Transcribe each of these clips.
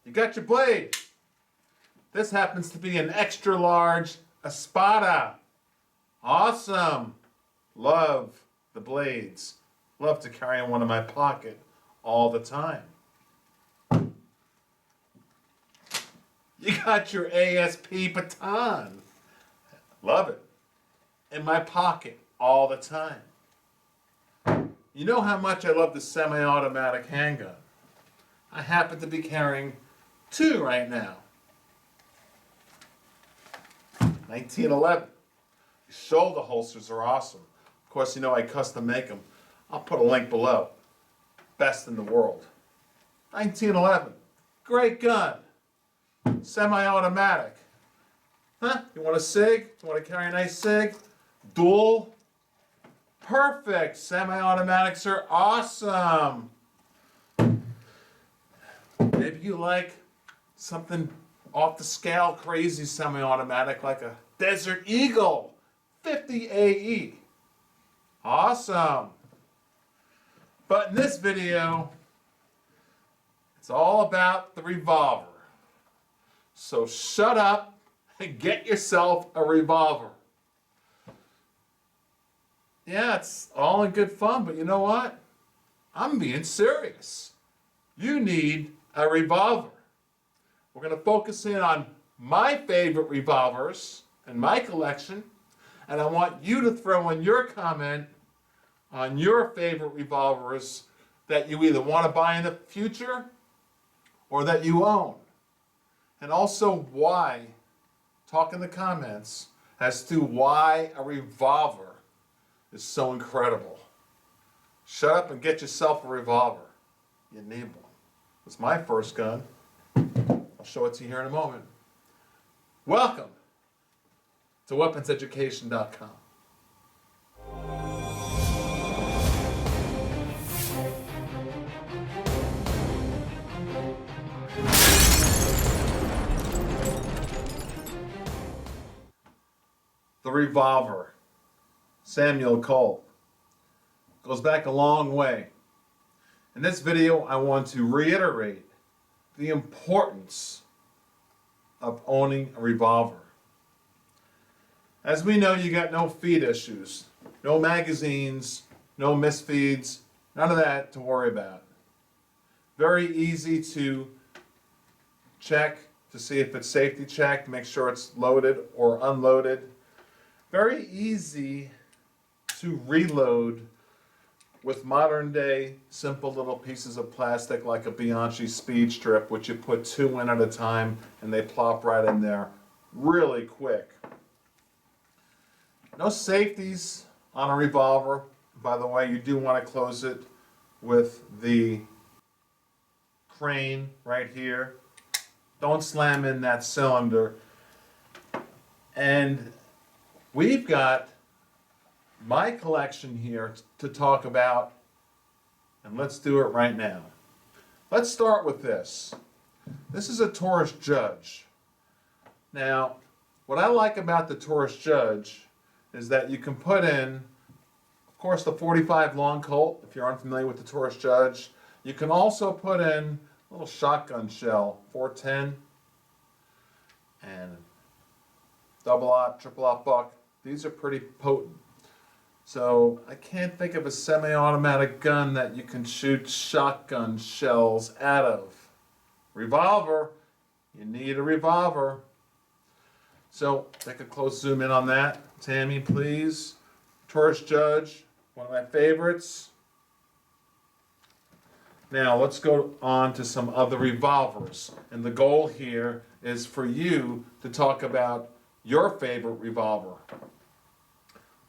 You got your blade. This happens to be an extra large Espada. Awesome. Love the blades. Love to carry one in my pocket all the time. You got your ASP baton. Love it. In my pocket all the time. You know how much I love the semi-automatic handgun. I happen to be carrying two right now. 1911. The shoulder holsters are awesome. Of course, you know I custom make them. I'll put a link below. Best in the world. 1911. Great gun. Semi-automatic. Huh? You want a SIG? You want to carry a nice SIG? Dual? Perfect. Semi-automatics are awesome. Maybe you like something off the scale crazy semi-automatic like a Desert Eagle 50 AE. Awesome. But in this video, it's all about the revolver. So shut up and get yourself a revolver. Yeah, it's all in good fun, but you know what? I'm being serious. You need a revolver. We're going to focus in on my favorite revolvers in my collection, and I want you to throw in your comment on your favorite revolvers that you either want to buy in the future or that you own. And also why, talk in the comments as to why a revolver is so incredible. Shut up and get yourself a revolver. You need one. It's my first gun. I'll show it to you here in a moment. Welcome to WeaponsEducation.com. The revolver. Samuel Colt. Goes back a long way. In this video, I want to reiterate the importance of owning a revolver. As we know, you got no feed issues, no magazines, no misfeeds, none of that to worry about. Very easy to check to see if it's safety checked, make sure it's loaded or unloaded. Very easy to reload with modern day simple little pieces of plastic like a Bianchi speed strip, which you put two in at a time and they plop right in there really quick. No safeties on a revolver. By the way, you do want to close it with the crane right here. Don't slam in that cylinder. And we've got my collection here to talk about, and let's do it right now. Let's start with this. This is a Taurus Judge. Now, what I like about the Taurus Judge is that you can put in, of course, the 45 long Colt, if you're unfamiliar with the Taurus Judge. You can also put in a little shotgun shell, 410, and double aught, triple aught buck. These are pretty potent. So I can't think of a semi-automatic gun that you can shoot shotgun shells out of. Revolver, you need a revolver. So take a close zoom in on that. Tammy, please. Taurus Judge, one of my favorites. Now let's go on to some other revolvers. And the goal here is for you to talk about your favorite revolver.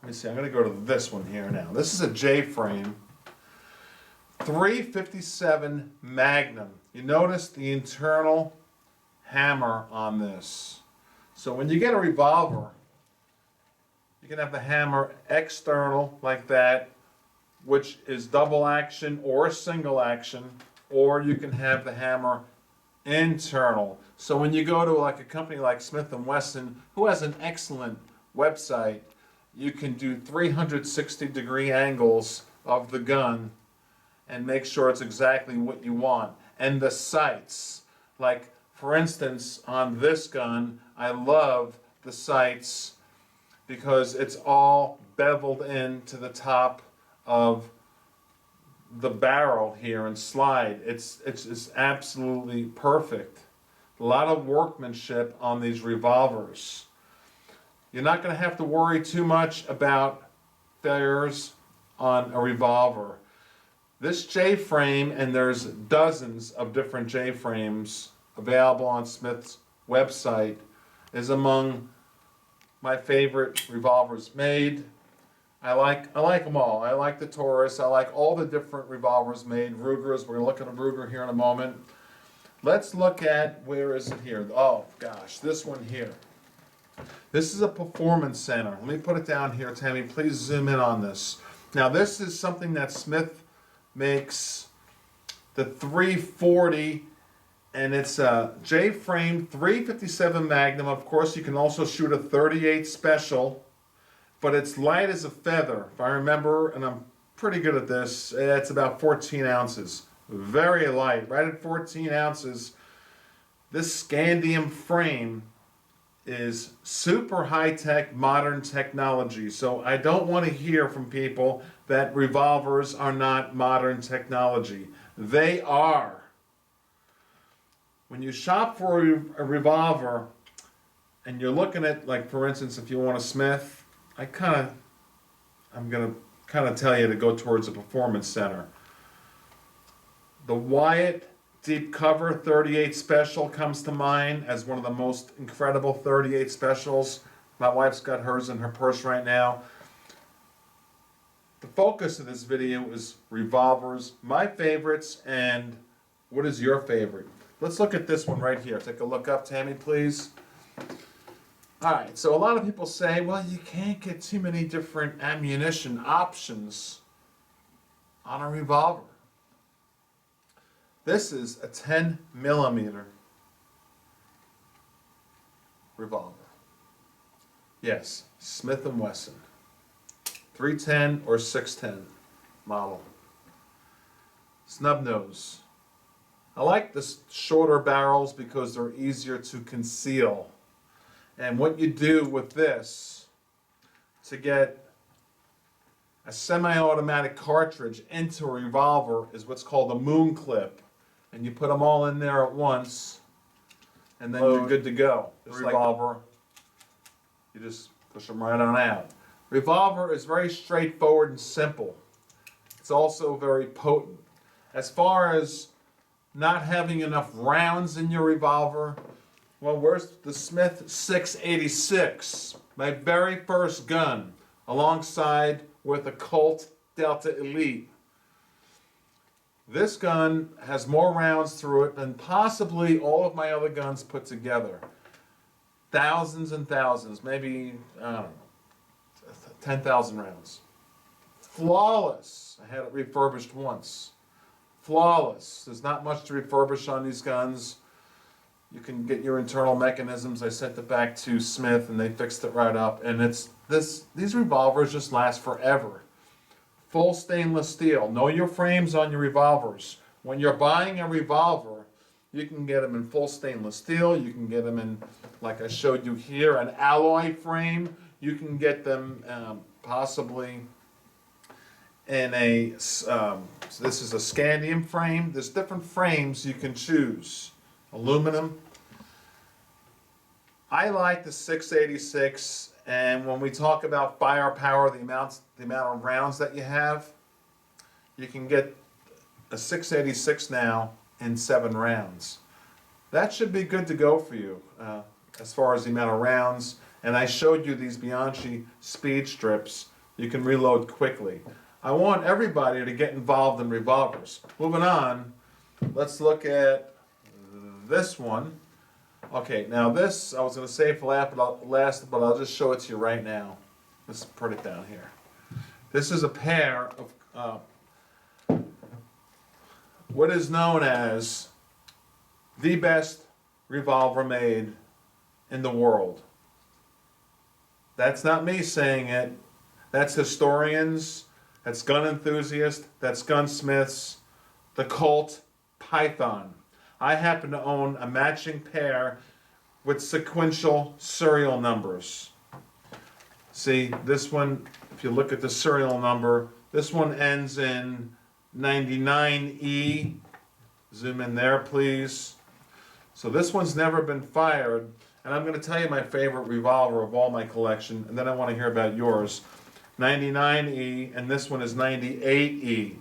Let me see, I'm going to go to this one here now. This is a J-frame, 357 Magnum. You notice the internal hammer on this. So when you get a revolver, you can have the hammer external like that, which is double action or single action, or you can have the hammer internal. So when you go to like a company like Smith & Wesson, who has an excellent website, you can do 360-degree angles of the gun and make sure it's exactly what you want. And the sights, Like, for instance, on this gun, I love the sights because it's all beveled into the top of the barrel here and slide. It's absolutely perfect. A lot of workmanship on these revolvers. You're not going to have to worry too much about failures on a revolver. This J-frame, and there's dozens of different J-frames available on Smith's website, is among my favorite revolvers made. I like them all. I like the Taurus. I like all the different revolvers made. Rugers. We're going to look at a Ruger here in a moment. Let's look at, where is it here? Oh gosh, this one here. This is a performance center. Let me put it down here, Tammy. Please zoom in on this. Now this is something that Smith makes, the 340, and it's a J-frame 357 Magnum. Of course, you can also shoot a 38 Special, but it's light as a feather. If I remember, and I'm pretty good at this, it's about 14 ounces. Very light, right at 14 ounces. This scandium frame is super high-tech, modern technology. So I don't want to hear from people that revolvers are not modern technology. They are. When you shop for a revolver and you're looking at, like, for instance, if you want a Smith, I'm gonna kind of tell you to go towards a performance center. The Wyatt Deep Cover 38 Special comes to mind as one of the most incredible 38 Specials. My wife's got hers in her purse right now. The focus of this video is revolvers, my favorites, and what is your favorite? Let's look at this one right here. Take a look up, Tammy, please. All right, so a lot of people say, well, you can't get too many different ammunition options on a revolver. This is a 10 millimeter revolver. Yes, Smith & Wesson. 310 or 610 model. Snub nose. I like the shorter barrels because they're easier to conceal. And what you do with this to get a semi-automatic cartridge into a revolver is what's called a moon clip. And you put them all in there at once, and then you're good to go. Just revolver, you just push them right on out. Revolver is very straightforward and simple. It's also very potent. As far as not having enough rounds in your revolver, well, where's the Smith 686? My very first gun, alongside with a Colt Delta Elite. This gun has more rounds through it than possibly all of my other guns put together. Thousands and thousands, maybe, I don't know, 10,000 rounds. Flawless. I had it refurbished once. Flawless. There's not much to refurbish on these guns. You can get your internal mechanisms. I sent it back to Smith and they fixed it right up. And these revolvers just last forever. Full stainless steel. Know your frames on your revolvers. When you're buying a revolver, you can get them in full stainless steel. You can get them in, like I showed you here, an alloy frame. You can get them possibly in a, so this is a scandium frame. There's different frames you can choose. Aluminum. I like the 686, and when we talk about firepower, the amount of rounds that you have, you can get a 686 now in 7 rounds. That should be good to go for you as far as the amount of rounds. And I showed you these Bianchi speed strips. You can reload quickly. I want everybody to get involved in revolvers. Moving on, let's look at this one. Okay, now this, I was going to save for last, but I'll just show it to you right now. Let's put it down here. This is a pair of what is known as the best revolver made in the world. That's not me saying it. That's historians, that's gun enthusiasts, that's gunsmiths. The Colt Python. I happen to own a matching pair with sequential serial numbers. See, this one, if you look at the serial number, this one ends in 99E. Zoom in there, please. So this one's never been fired, and I'm going to tell you my favorite revolver of all my collection, and then I want to hear about yours. 99E, and this one is 98E.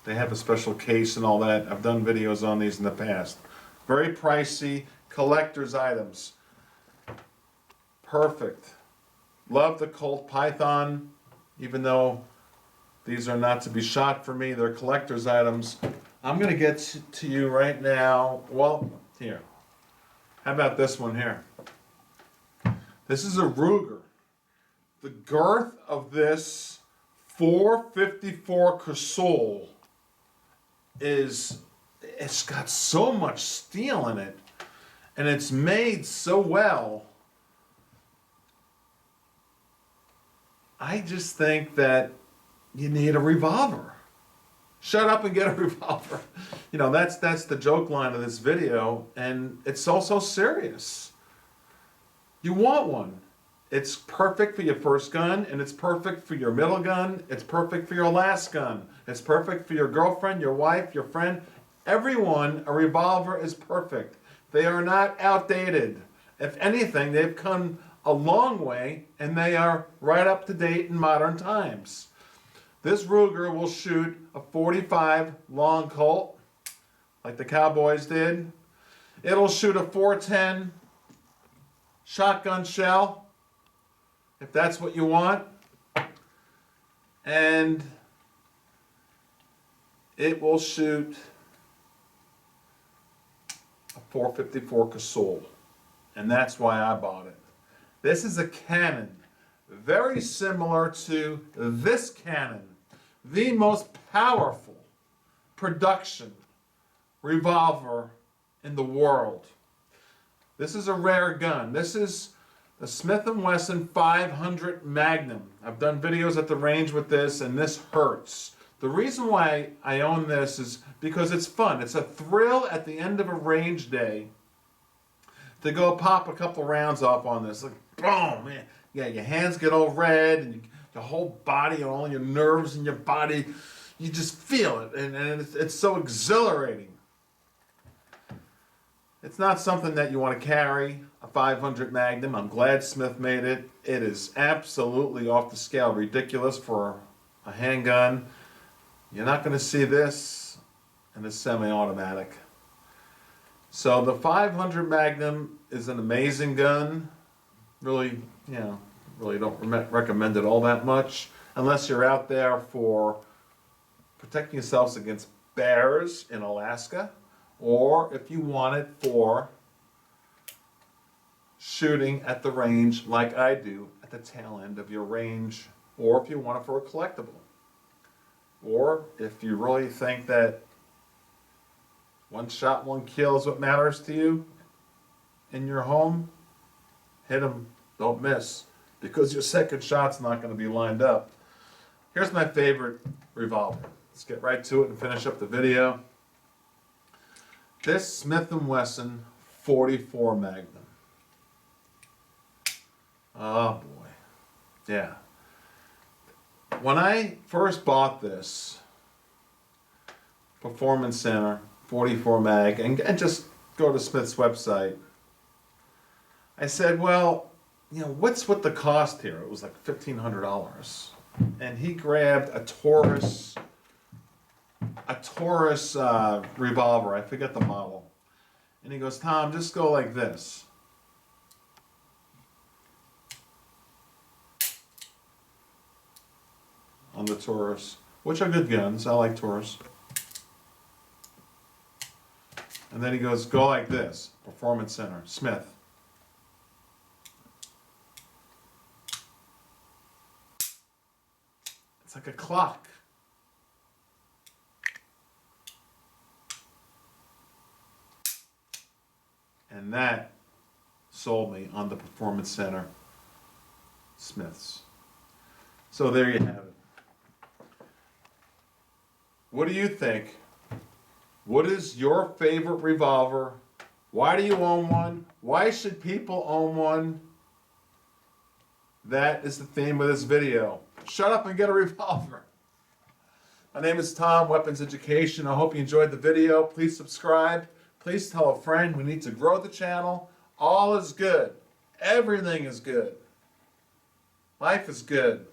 They have a special case and all that. I've done videos on these in the past. Very pricey, collector's items. Perfect. Love the Colt Python, even though these are not to be shot for me. They're collector's items. I'm going to get to you right now. Well, here. How about this one here? This is a Ruger. The girth of this 454 Casull it's got so much steel in it, and it's made so well. I just think that you need a revolver. Shut up and get a revolver. You know, that's the joke line of this video, and it's also serious. You want one. It's perfect for your first gun, and it's perfect for your middle gun. It's perfect for your last gun. It's perfect for your girlfriend, your wife, your friend. Everyone, a revolver is perfect. They are not outdated. If anything, they've come a long way, and they are right up to date in modern times. This Ruger will shoot a .45 long Colt, like the Cowboys did. It'll shoot a .410 shotgun shell, if that's what you want. And it will shoot a .454 Casull. And that's why I bought it. This is a cannon, very similar to this cannon, the most powerful production revolver in the world. This is a rare gun. This is the Smith & Wesson 500 Magnum. I've done videos at the range with this, and this hurts. The reason why I own this is because it's fun. It's a thrill at the end of a range day to go pop a couple rounds off on this. Like, boom, man. Yeah, your hands get all red, and your whole body and all your nerves in your body, you just feel it, and it's so exhilarating. It's not something that you want to carry, a 500 Magnum. I'm glad Smith made it. It is absolutely off the scale, ridiculous for a handgun. You're not going to see this in a semi-automatic. So the 500 Magnum is an amazing gun. Really, really don't recommend it all that much unless you're out there for protecting yourselves against bears in Alaska, or if you want it for shooting at the range like I do at the tail end of your range, or if you want it for a collectible, or if you really think that one shot, one kill is what matters to you in your home, hit them, don't miss, because your second shot's not going to be lined up. Here's my favorite revolver. Let's get right to it and finish up the video. This Smith & Wesson 44 Magnum. Oh boy. Yeah. When I first bought this Performance Center 44 Mag, and just go to Smith's website, I said, well, what's with the cost here? It was like $1,500. And he grabbed a Taurus revolver. I forget the model. And he goes, Tom, just go like this. On the Taurus, which are good guns. I like Taurus. And then he goes, go like this. Performance Center, Smith. It's like a clock. And that sold me on the Performance Center Smiths. So there you have it. What do you think What is your favorite revolver? Why do you own one? Why should people own one? That is the theme of this video. Shut up and get a revolver. My name is Tom, Weapons Education. I hope you enjoyed the video. Please subscribe. Please tell a friend. We need to grow the channel. All is good. Everything is good. Life is good.